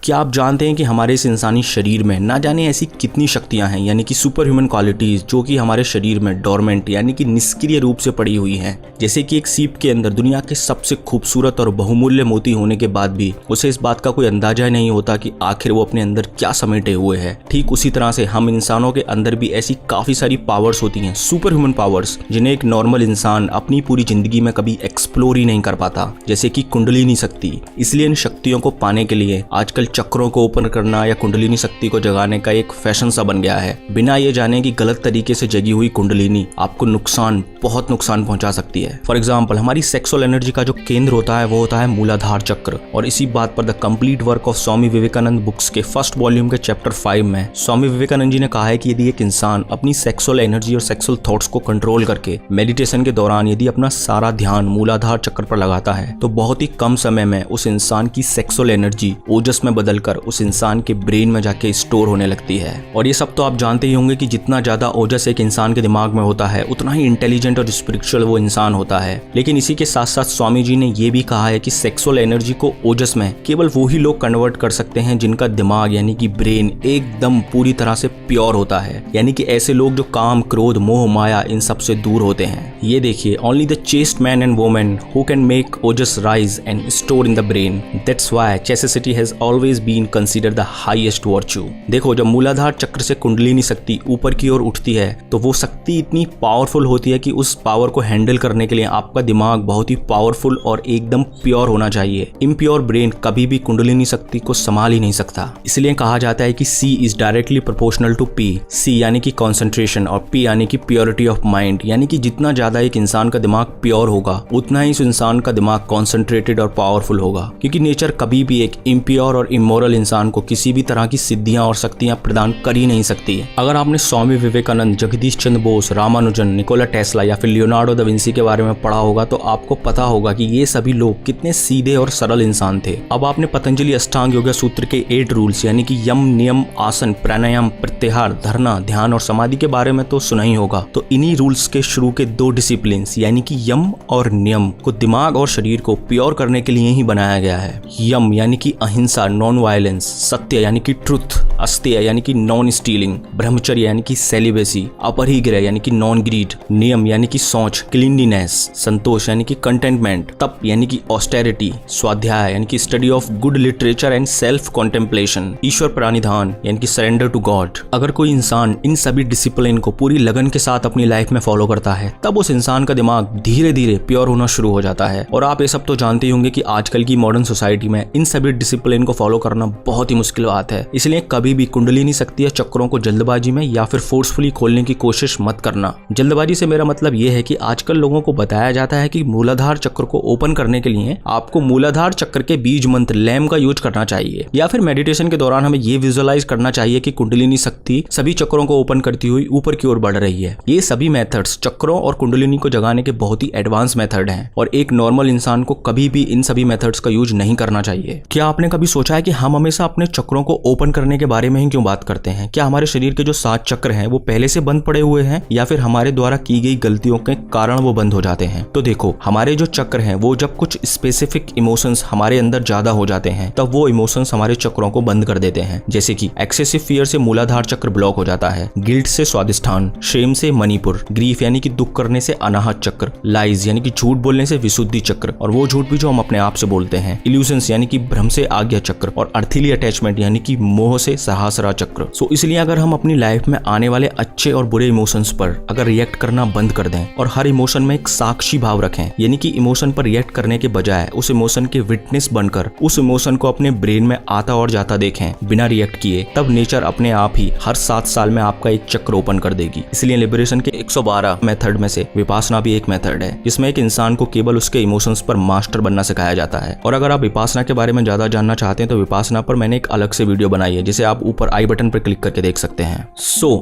क्या आप जानते हैं कि हमारे इस इंसानी शरीर में ना जाने ऐसी कितनी शक्तियां हैं, यानी कि सुपर ह्यूमन क्वालिटीज, जो कि हमारे शरीर में डोरमेंट यानी कि निष्क्रिय रूप से पड़ी हुई हैं। जैसे कि एक सीप के अंदर दुनिया के सबसे खूबसूरत और बहुमूल्य मोती होने के बाद भी उसे इस बात का कोई अंदाजा नहीं होता कि आखिर वो अपने अंदर क्या समेटे हुए है। ठीक उसी तरह से हम इंसानों के अंदर भी ऐसी काफी सारी पावर्स होती हैं, सुपर ह्यूमन पावर्स, जिन्हें एक नॉर्मल इंसान अपनी पूरी जिंदगी में कभी एक्सप्लोर ही नहीं कर पाता, जैसे कि कुंडलिनी शक्ति। इसलिए इन शक्तियों को पाने के लिए आजकल चक्रों को ओपन करना या कुंडलिनी शक्ति को जगाने का एक फैशन सा बन गया है। बिना ये जाने कि गलत तरीके से जगी हुई कुंडलिनी आपको बहुत नुकसान पहुंचा सकती है। फॉर एग्जाम्पल, हमारी सेक्सुअल एनर्जी का जो केंद्र होता है वो होता है मूलाधार चक्र। और इसी बात पर the complete work of Swami Vivekananda books के फर्स्ट वॉल्यूम के चैप्टर 5 में स्वामी विवेकानंद जी ने कहा है कि यदि एक इंसान अपनी सेक्सुअल एनर्जी और सेक्सुअल थॉट्स को कंट्रोल करके मेडिटेशन के दौरान यदि अपना सारा ध्यान मूलाधार चक्र पर लगाता है तो बहुत ही कम समय में उस इंसान की सेक्सुअल एनर्जी ओजस में बदलकर उस इंसान के ब्रेन में जाके स्टोर होने लगती है। और ये सब तो आप जानते ही होंगे कि जितना ज्यादा ओजस एक इंसान के दिमाग में होता है उतना ही इंटेलिजेंट और स्पिरिचुअल वो इंसान होता है। लेकिन इसी के साथ साथ स्वामी जी ने ये भी कहा है कि सेक्सुअल एनर्जी को ओजस में केवल वो ही लोग कन्वर्ट कर सकते हैं जिनका दिमाग यानी कि ब्रेन एकदम पूरी तरह से प्योर होता है, यानी कि ऐसे लोग जो काम, क्रोध, मोह, माया इन सब से दूर होते हैं। ये देखिए, only the chaste man and women who can make ओजस rise and store in the brain, that's why chastity has always been considered the highest virtue. देखो, जब मूलाधार चक्र से कुंडलिनी शक्ति ऊपर की ओर उठती है तो वो शक्ति इतनी पावरफुल होती है कि उस पावर को हैंडल करने के लिए आपका दिमाग बहुत ही पावरफुल और एकदम प्योर होना चाहिए। इम्प्योर ब्रेन कभी भी कुंडलिनी शक्ति को संभाल ही नहीं सकता। इसलिए कहा जाता है कि C is directly proportional to P। C यानी कि कॉन्सेंट्रेशन और P यानी कि प्योरिटी ऑफ माइंड, यानी कि जितना ज्यादा एक इंसान का दिमाग प्योर होगा उतना ही उस इंसान का दिमाग कॉन्सेंट्रेटेड और पावरफुल होगा। क्योंकि नेचर कभी भी एक इम्प्योर और इमोरल इंसान को किसी भी तरह की सिद्धियां और शक्तियां प्रदान कर ही नहीं सकती है। अगर आपने स्वामी विवेकानंद, जगदीश चंद्र बोस, रामानुजन, निकोला टेस्ला या फिर लियोनार्डो दा विंसी के बारे में पढ़ा होगा तो आपको पता होगा कि ये सभी लोग कितने सीधे और सरल इंसान थे। अब आपने पतंजलि अष्टांग योग सूत्र के 8 रूल्स यानी कि यम, नियम, आसन, प्राणायाम, प्रत्याहार, धरना, ध्यान और समाधि के बारे में तो सुना ही होगा। तो इन्हीं रूल्स के शुरू के 2 डिसिप्लिन यानी कि यम और नियम को दिमाग और शरीर को प्योर करने के लिए ही बनाया गया है। यम यानी कि अहिंसा, नॉन वायलेंस, सत्य यानी कि ट्रुथ, अस्तेय यानी कि नॉन स्टीलिंग, ब्रह्मचर्य यानी कि सेलिबेसी, अपरिग्रह यानी कि नॉन ग्रीड, नियम यानी कि सोच, क्लीनलीनेस, संतोष यानी कि कंटेंटमेंट, तप यानी कि ऑस्टेरिटी, स्वाध्याय यानी कि study of good literature and self contemplation, ईश्वर प्रणिधान यानी कि सरेंडर टू गॉड। अगर कोई इंसान इन सभी डिसिप्लिन को पूरी लगन के साथ अपनी लाइफ में फॉलो करता है तब उस इंसान का दिमाग धीरे धीरे प्योर होना शुरू हो जाता है। और आप ये सब तो जानते ही होंगे कि आजकल की मॉडर्न सोसाइटी में इन सभी डिसिप्लिन को फॉलो करना बहुत ही मुश्किल बात है। इसलिए कभी भी कुंडलिनी शक्ति या चक्रों को जल्दबाजी में या फिर फोर्सफुली खोलने की कोशिश मत करना। जल्दबाजी से मेरा मतलब यह है कि आजकल लोगों को बताया जाता है कि मूलाधार चक्र को ओपन करने के लिए आपको मूलाधार चक्र के बीज मंत्र लैम का यूज करना चाहिए, या फिर मेडिटेशन के दौरान हमें ये विजुअलाइज करना चाहिए कि कुंडलिनी शक्ति सभी चक्रों को ओपन करती हुई ऊपर की ओर बढ़ रही है। ये सभी मेथड्स चक्रों और कुंडलिनी को जगाने के बहुत ही एडवांस मेथड हैं और एक नॉर्मल इंसान को कभी भी इन सभी मेथड्स का यूज नहीं करना चाहिए। क्या आपने कभी सोचा है कि हम हमेशा अपने चक्रों को ओपन करने के बारे में ही क्यों बात करते हैं? क्या हमारे शरीर के जो 7 चक्र हैं वो पहले से बंद पड़े हुए हैं या फिर हमारे द्वारा की गई गलतियों के कारण वो बंद हो जाते हैं? तो देखो, हमारे जो चक्र हैं वो जब कुछ स्पेसिफिक इमोशंस हमारे अंदर ज्यादा हो जाते हैं तब वो इमोशंस हमारे चक्रों को बंद कर देते हैं। जैसे कि एक्सेसिव फियर से मूलाधार चक्र ब्लॉक हो जाता है, गिल्ट से स्वादिष्ठान, शेम से मणिपुर, ग्रीफ यानी कि दुख करने से अनाहत चक्र, लाइज यानी कि झूठ बोलने से विशुद्धि चक्र और वो झूठ भी जो हम अपने आप से बोलते हैं, इल्यूजन्स यानी कि भ्रम से आज्ञा चक्र और अर्थीली अटैचमेंट यानी कि मोह से सहस्रा चक्र। सो इसलिए अगर हम अपनी लाइफ में आने वाले अच्छे और बुरे इमोशंस पर अगर रिएक्ट करना बंद कर दें और हर इमोशन में एक साक्षी भाव रखें, यानी कि इमोशन पर रिएक्ट करने के बजाय उस इमोशन के विटनेस बनकर उस इमोशन को अपने ब्रेन में आता और जाता देखें बिना रिएक्ट किए, तब नेचर अपने आप ही हर 7 साल में आपका एक चक्र ओपन कर देगी। इसलिए लिबरेशन के 112 मेथड में से विपासना भी एक मेथड है जिसमें एक इंसान को केवल उसके इमोशंस पर मास्टर बनना सिखाया जाता है। और अगर आप विपासना के बारे में ज्यादा जानना चाहते हैं तो विपासना पर मैंने एक अलग से वीडियो बनाई है जिसे आप ऊपर आई बटन पर क्लिक करके देख सकते हैं।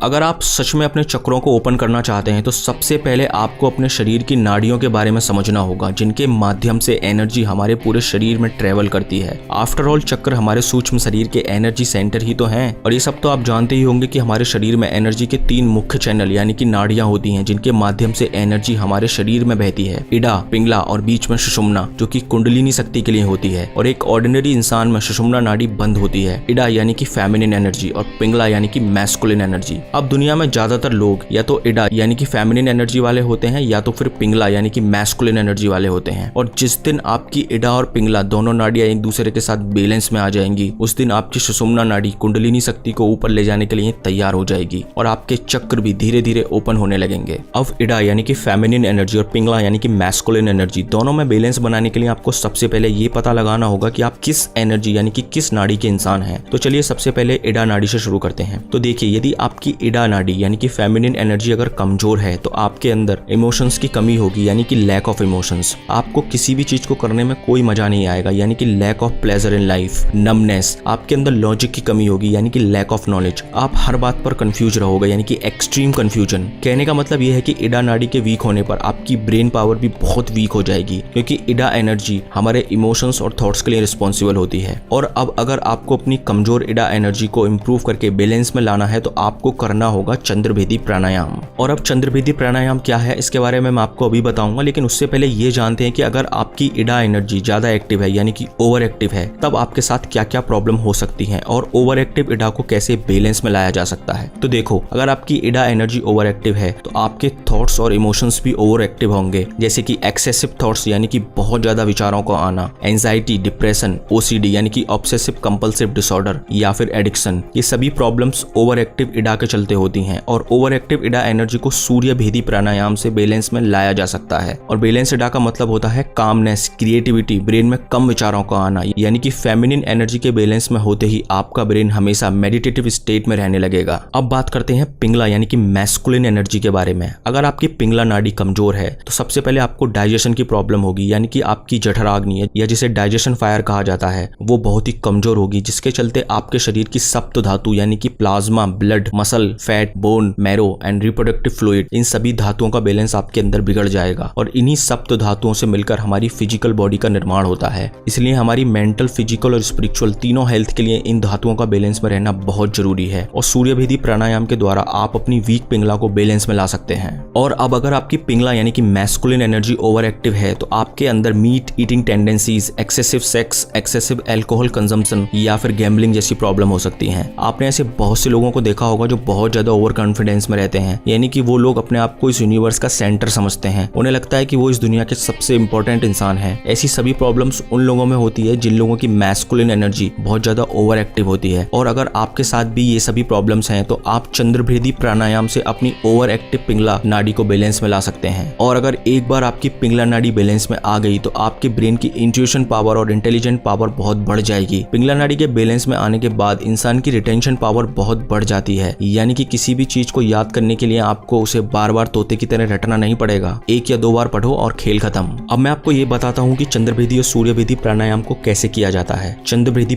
अगर आप सच में अपने चक्रों को ओपन करना चाहते हैं तो सबसे पहले आपको अपने शरीर की नाड़ियों के बारे में समझना होगा, जिनके माध्यम से एनर्जी हमारे पूरे शरीर में ट्रेवल करती है। आफ्टर ऑल चक्र हमारे सूक्ष्म शरीर के एनर्जी सेंटर ही तो हैं। और ये सब तो आप जानते ही होंगे कि हमारे शरीर में एनर्जी के 3 मुख्य चैनल यानी कि नाड़ियां होती हैं, जिनके माध्यम से एनर्जी हमारे शरीर में बहती है। इडा, पिंगला और बीच में सुषुम्ना, जो कि कुंडलिनी शक्ति के लिए होती है। और एक ऑर्डिनरी इंसान में सुषुम्ना नाड़ी बंद होती है। इडा यानी कि फेमिनिन एनर्जी और पिंगला यानी कि मैस्कुलिन एनर्जी। अब दुनिया में ज्यादातर लोग या तो इडा यानी कि फेमिनिन एनर्जी वाले होते हैं या तो फिर पिंगला यानी कि मैस्कुलिन एनर्जी वाले होते हैं। और जिस दिन आपकी इडा और पिंगला दोनों नाड़ियां एक दूसरे के साथ बैलेंस में आ जाएंगी, उस दिन आपकी सुषुम्ना नाड़ी कुंडलिनी शक्ति को ऊपर ले जाने के लिए तैयार हो जाएगी और आपके चक्र भी धीरे धीरे ओपन होने लगेंगे। अब इडा यानी कि फेमिनिन एनर्जी और पिंगला यानी कि मैस्कुलिन एनर्जी दोनों में बैलेंस बनाने के लिए आपको सबसे पहले ये पता लगाना होगा कि आप किस एनर्जी यानी कि किस नाड़ी के इंसान हैं। तो चलिए सबसे पहले इडा नाड़ी से शुरू करते हैं। तो देखिए, यदि आपकी इडा नाड़ी यानी कि फेमिनिन एनर्जी अगर कमजोर है तो आपके अंदर इमोशंस की कमी होगी, यानी कि लैक ऑफ इमोशंस। आपको किसी भी चीज को करने में कोई मजा नहीं आएगा, यानी कि lack of pleasure in life. Numbness, आपके अंदर लॉजिक की कमी होगी, यानी कि लैक ऑफ नॉलेज। आप हर बात पर कंफ्यूज रहोगे, यानी कि एक्सट्रीम कंफ्यूजन। कहने का मतलब यह है कि इडा नाड़ी के वीक होने पर आपकी ब्रेन पावर भी बहुत वीक हो जाएगी, क्योंकि इडा एनर्जी हमारे इमोशंस और थॉट्स के लिए रिस्पॉन्सिबल होती है। और अब अगर आपको अपनी कमजोर इडा एनर्जी को इंप्रूव करके बैलेंस में लाना है तो आपको करना होगा चंद्रभेदी प्राणायाम। और अब चंद्रभेदी प्राणायाम क्या है इसके बारे में मैं आपको अभी बताऊंगा, लेकिन उससे पहले ये जानते हैं कि अगर आपकी इडा एनर्जी ज्यादा एक्टिव है यानी कि ओवर एक्टिव है, तब आपके साथ क्या क्या प्रॉब्लम हो सकती है और ओवर एक्टिव इडा को कैसे बैलेंस में लाया जा सकता है। तो देखो, अगर आपकी इडा एनर्जी ओवर एक्टिव है तो आपके थॉट्स और इमोशंस भी ओवर एक्टिव होंगे, जैसे कि एक्सेसिव थॉट्स यानी कि बहुत ज्यादा विचारों को आना, एंजाइटी, डिप्रेशन, ओसीडी यानी कि ऑब्सेसिव कंपल्सिव डिसऑर्डर या फिर एडिक्शन। ये सभी प्रॉब्लम्स ओवर एक्टिव इडा के चलते होती हैं। और ओवर एक्टिव इडा एनर्जी को सूर्य भेदी प्राणायाम से बैलेंस में लाया जा सकता है। और बैलेंस इडा का मतलब होता है कामनेस, क्रिएटिविटी, ब्रेन में कम विचारों को आना, यानी कि फेमिनिन एनर्जी के बैलेंस में होते ही आपका ब्रेन हमेशा मेडिटेटिव स्टेट में रहने लगेगा। अब बात करते हैं पिंगला यानी कि मैस्कुलिन एनर्जी के बारे में। अगर आपकी पिंगला नाड़ी कमजोर है तो सबसे पहले आपको डाइजेशन की प्रॉब्लम होगी, यानी कि आपकी जठराग्नि या जिसे डाइजेशन फायर कहा जाता है वो बहुत ही कमजोर होगी, जिसके चलते आपके शरीर की सप्त धातु यानी कि plasma, blood, muscle, fat, bone, marrow and reproductive fluid, इन सभी धातुओं का बैलेंस आपके अंदर बिगड़ जाएगा। और इन्हीं सप्त धातुओं से मिलकर हमारी फिजिकल बॉडी का निर्माण होता है। इसलिए हमारी मेंटल, फिजिकल और स्पिरिचुअल तीनों हेल्थ के लिए इन धातुओं का बैलेंस में रहना बहुत जरूरी है। और सूर्यभेदी प्राणायाम के द्वारा आप अपनी वीक पिंगला को बैलेंस में ला सकते हैं। और अब अगर आपकी पिंगला यानी कि मैस्कुलिन एनर्जी ओवर एक्टिव है तो आपके अंदर meat eating tendencies, excessive sex, excessive alcohol consumption या फिर गैम्बलिंग जैसी प्रॉब्लम हो सकती है। आपने ऐसे बहुत से लोगों को देखा होगा जो बहुत ज्यादा ओवर कॉन्फिडेंस में रहते हैं, यानी कि वो लोग अपने आप को इस यूनिवर्स का सेंटर समझते हैं। उन्हें लगता है कि वो इस दुनिया के सबसे इंपॉर्टेंट इंसान है। ऐसी सभी प्रॉब्लम्स उन लोगों में होती है जिन लोगों की मैस्कुलिन एनर्जी बहुत ज्यादा ओवर एक्टिव होती है। और अगर आपके साथ भी ये सभी प्रॉब्लम्स हैं तो आप चंद्रभेदी प्राणायाम से अपनी ओवर एक्टिव पिंगला नाड़ी को बैलेंस में ला सकते हैं। और अगर एक बार आपकी पिंगला नाड़ी बैलेंस में आ गई तो आपके ब्रेन की इंट्यूशन पावर और इंटेलिजेंट पावर बहुत बढ़ जाएगी। पिंगला नाड़ी के बैलेंस में आने के बाद इंसान की रिटेंशन पावर बहुत बढ़ जाती है, यानी कि किसी भी चीज को याद करने के लिए आपको उसे बार बार तोते की तरह रटना नहीं पड़ेगा। 1 या 2 बार पढ़ो और खेल खत्म। अब मैं आपको ये बताता हूँ कि चंद्रभेदी और सूर्यभेदी प्राणायाम को कैसे किया जाता है। चंद्रभेदी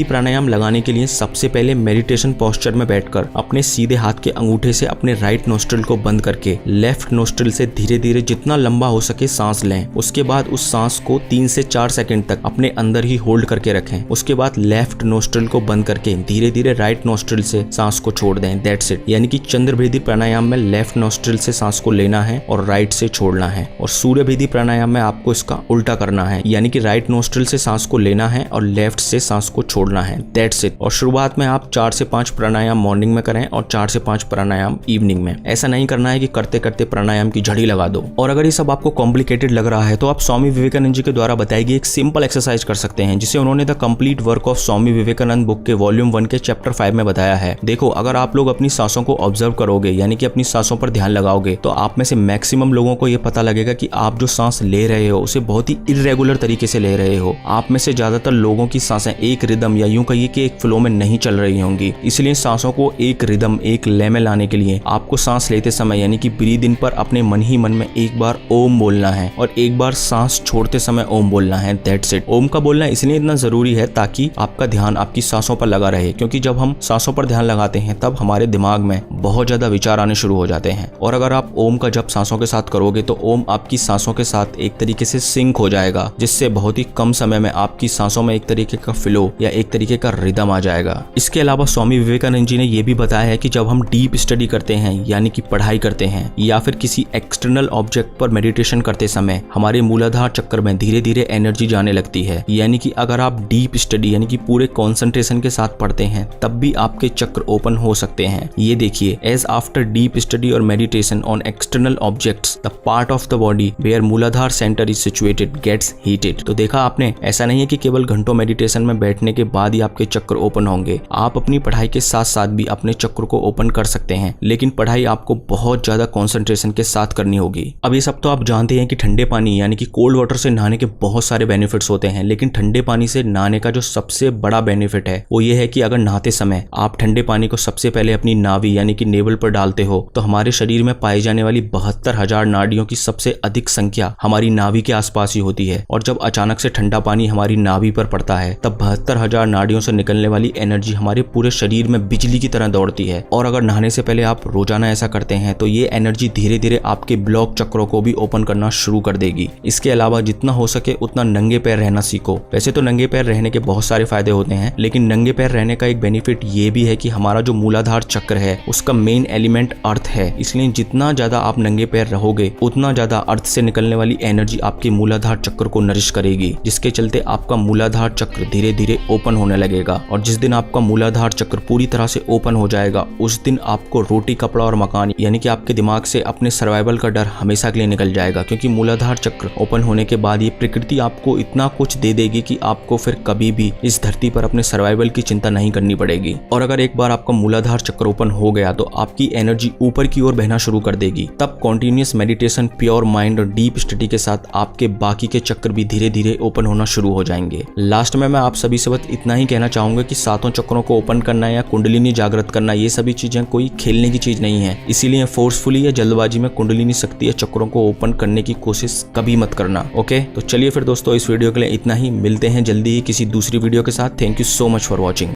प्राणायाम लगाने के लिए सबसे पहले मेडिटेशन पोस्चर में बैठकर अपने सीधे हाथ के अंगूठे से अपने राइट नोस्ट्रिल को बंद करके लेफ्ट नोस्ट्रिल से धीरे धीरे जितना लंबा हो सके सांस लें। उसके बाद उस सांस को 3 से 4 सेकंड तक अपने अंदर ही होल्ड करके रखें। उसके बाद लेफ्ट नोस्ट्रिल को बंद करके धीरे धीरे राइट नोस्ट्रिल से सांस को छोड़ दें। That's it. यानी कि चंद्रभेदी प्राणायाम में लेफ्ट नोस्ट्रिल से सांस को लेना है और राइट से छोड़ना है। और सूर्यभेदी प्राणायाम में आपको इसका उल्टा करना है, यानी कि राइट नोस्ट्रिल से सांस को लेना है और लेफ्ट से सांस को छोड़ना है। That's it. और शुरुआत में आप 4 से 5 प्राणायाम मॉर्निंग में करें और 4 से 5 प्राणायाम इवनिंग में। ऐसा नहीं करना है कि करते करते प्राणायाम की झड़ी लगा दो। और अगर ये सब आपको कॉम्प्लिकेटेड लग रहा है तो आप स्वामी विवेकानंद जी के द्वारा बताई गई एक सिंपल एक्सरसाइज कर सकते हैं, जिसे उन्होंने the complete work of Swami Vivekananda book के वॉल्यूम 1 के चैप्टर 5 में बताया है। देखो, अगर आप लोग अपनी सांसों को ऑब्जर्व करोगे, यानी कि अपनी सांसों पर ध्यान लगाओगे, तो आप में से मैक्सिमम लोगों को यह पता लगेगा कि आप जो सांस ले रहे हो उसे बहुत ही इर्रेगुलर तरीके से ले रहे हो। आप में से ज्यादातर लोगों की सांसें एक रिदम या यूं कहिए कि एक फ्लो में नहीं चल रही होंगी। इसलिए सांसों को एक रिदम, एक लय में लाने के लिए आपको सांस लेते समय यानी कि ब्रीद इन पर अपने मन ही मन में एक बार ओम बोलना है और एक बार सांस छोड़ते समय ओम बोलना है। That's it. ओम का बोलना इसलिए इतना जरूरी है ताकि आपका ध्यान आपकी सांस सांसों पर लगा रहे, क्योंकि जब हम सांसों पर ध्यान लगाते हैं तब हमारे दिमाग में बहुत ज्यादा विचार आने शुरू हो जाते हैं। और अगर आप ओम का जप सांसों के साथ करोगे तो ओम आपकी सांसों के साथ एक तरीके से सिंक हो जाएगा, जिससे बहुत ही कम समय में आपकी सांसों में एक तरीके का फ्लो या एक तरीके का रिदम आ जाएगा। इसके अलावा स्वामी विवेकानंद जी ने यह भी बताया है कि जब हम डीप स्टडी करते हैं यानी कि पढ़ाई करते हैं या फिर किसी एक्सटर्नल ऑब्जेक्ट पर मेडिटेशन करते समय हमारे मूलाधार चक्र में धीरे धीरे एनर्जी जाने लगती है। यानी कि अगर आप डीप स्टडी यानी कि पूरे कंसंट्रेशन के साथ पढ़ते हैं तब भी आपके चक्र ओपन हो सकते हैं। ये देखिए, एज आफ्टर डीप स्टडी और meditation on external objects the part of the body where मूलाधार center is situated gets heated. तो देखा आपने, ऐसा नहीं है कि केवल घंटों मेडिटेशन में बैठने के बाद ही आपके चक्र ओपन होंगे। आप अपनी पढ़ाई के साथ साथ भी अपने चक्र को ओपन कर सकते हैं, लेकिन पढ़ाई आपको बहुत ज्यादा कंसंट्रेशन के साथ करनी होगी। अब ये सब तो आप जानते हैं कि ठंडे पानी यानी कि कोल्ड वाटर से नहाने के बहुत सारे बेनिफिट्स होते हैं, लेकिन ठंडे पानी से नहाने का जो सबसे बड़ा बेनिफिट है वो ये है कि अगर नहाते समय आप ठंडे पानी को सबसे पहले अपनी नाभि यानी कि नेवल पर डालते हो तो हमारे शरीर में पाई जाने वाली 72,000 नाड़ियों की सबसे अधिक संख्या हमारी नाभि के आसपास ही होती है। और जब अचानक से ठंडा पानी हमारी नाभि पर पड़ता है तब 72,000 नाड़ियों से निकलने वाली एनर्जी हमारे पूरे शरीर में बिजली की तरह दौड़ती है। और अगर नहाने से पहले आप रोजाना ऐसा करते हैं तो ये एनर्जी धीरे धीरे आपके ब्लॉक चक्रों को भी ओपन करना शुरू कर देगी। इसके अलावा जितना हो सके उतना नंगे पैर रहना सीखो। वैसे तो नंगे पैर रहने के बहुत सारे फायदे होते हैं, लेकिन नंगे पैर रहने का एक बेनिफिट ये भी है कि हमारा जो मूलाधार चक्र है उसका मेन एलिमेंट अर्थ है, इसलिए जितना ज्यादा आप नंगे पैर रहोगे उतना ज्यादा अर्थ से निकलने वाली एनर्जी आपके मूलाधार चक्र को नरिश करेगी, जिसके चलते आपका मूलाधार चक्र धीरे धीरे ओपन होने लगेगा। और जिस दिन आपका मूलाधार चक्र पूरी तरह से ओपन हो जाएगा उस दिन आपको रोटी कपड़ा और मकान यानी कि आपके दिमाग से अपने सर्वाइवल का डर हमेशा के लिए निकल जाएगा, क्योंकि मूलाधार चक्र ओपन होने के बाद ये प्रकृति आपको इतना कुछ दे देगी कि आपको फिर कभी भी इस धरती पर अपने सर्वाइवल की चिंता नहीं करनी पड़ेगी। और अगर एक बार आपका मूलाधार चक्र ओपन हो गया तो आपकी एनर्जी ऊपर की ओर बहना शुरू कर देगी। तब कॉन्टिन्यूअस मेडिटेशन, प्योर माइंड और डीप स्टडी के साथ आपके बाकी के चक्र भी धीरे धीरे ओपन होना शुरू हो जाएंगे। लास्ट में मैं आप सभी से बस इतना ही कहना चाहूंगा कि सातों चक्रों को ओपन करना या कुंडलिनी जागृत करना ये सभी चीजें कोई खेलने की चीज नहीं है, इसीलिए फोर्सफुली या जल्दबाजी में कुंडलिनी शक्ति या चक्रों को ओपन करने की कोशिश कभी मत करना। ओके, तो चलिए फिर दोस्तों इस वीडियो के लिए इतना ही। मिलते हैं जल्दी ही किसी दूसरी वीडियो के साथ। Thank you so much for watching.